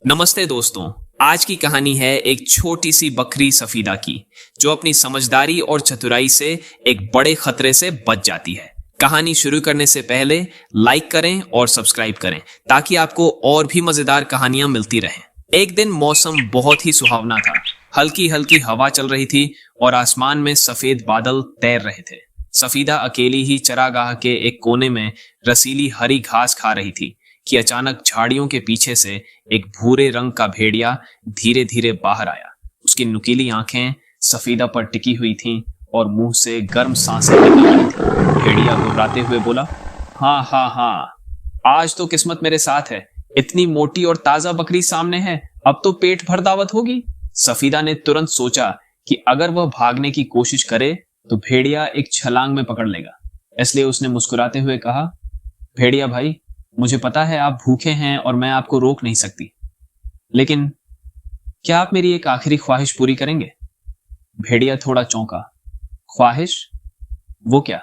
नमस्ते दोस्तों। आज की कहानी है एक छोटी सी बकरी सफीदा की, जो अपनी समझदारी और चतुराई से एक बड़े खतरे से बच जाती है। कहानी शुरू करने से पहले लाइक करें और सब्सक्राइब करें ताकि आपको और भी मजेदार कहानियां मिलती रहें। एक दिन मौसम बहुत ही सुहावना था। हल्की हल्की हवा चल रही थी और आसमान में सफेद बादल तैर रहे थे। सफीदा अकेली ही चरागाह के एक कोने में रसीली हरी घास खा रही थी कि अचानक झाड़ियों के पीछे से एक भूरे रंग का भेड़िया धीरे धीरे बाहर आया। उसकी नुकीली आंखें सफीदा पर टिकी हुई थीं और मुंह से गर्म सांसें निकल रही थीं। भेड़िया घबराते हुए बोला, हाँ हाँ हाँ, आज तो किस्मत मेरे साथ है। इतनी मोटी और ताजा बकरी सामने है, अब तो पेट भर दावत होगी। सफीदा ने तुरंत सोचा कि अगर वह भागने की कोशिश करे तो भेड़िया एक छलांग में पकड़ लेगा। इसलिए उसने मुस्कुराते हुए कहा, भेड़िया भाई, मुझे पता है आप भूखे हैं और मैं आपको रोक नहीं सकती, लेकिन क्या आप मेरी एक आखिरी ख्वाहिश पूरी करेंगे? भेड़िया थोड़ा चौंका। ख्वाहिश? वो क्या?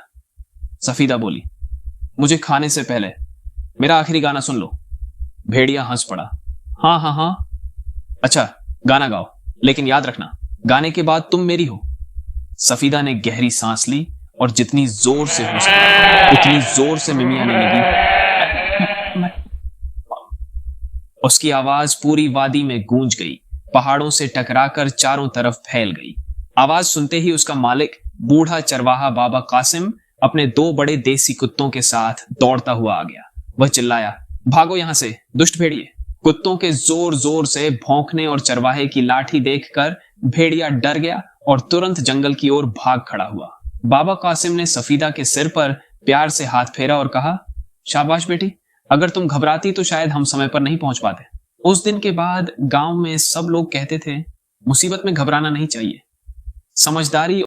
सफीदा बोली, मुझे खाने से पहले मेरा आखिरी गाना सुन लो। भेड़िया हंस पड़ा। हाँ हाँ हाँ, अच्छा गाना गाओ, लेकिन याद रखना गाने के बाद तुम मेरी हो। सफीदा ने गहरी सांस ली और जितनी जोर से हो सका उतनी जोर से मिमियाने लगी। उसकी आवाज पूरी वादी में गूंज गई, पहाड़ों से टकराकर चारों तरफ फैल गई। आवाज सुनते ही उसका मालिक बूढ़ा चरवाहा बाबा कासिम अपने दो बड़े देसी कुत्तों के साथ दौड़ता हुआ आ गया। वह चिल्लाया, भागो यहां से दुष्ट भेड़िए। कुत्तों के जोर जोर से भौंकने और चरवाहे की लाठी देखकर भेड़िया डर गया और तुरंत जंगल की ओर भाग खड़ा हुआ। बाबा कासिम ने सफीदा के सिर पर प्यार से हाथ फेरा और कहा, शाबाश बेटी, अगर तुम घबराती तो शायद हम समय पर नहीं पहुंच पाते। उस दिन के बाद गांव में सब लोग कहते थे, मुसीबत में घबराना नहीं चाहिए। समझदारी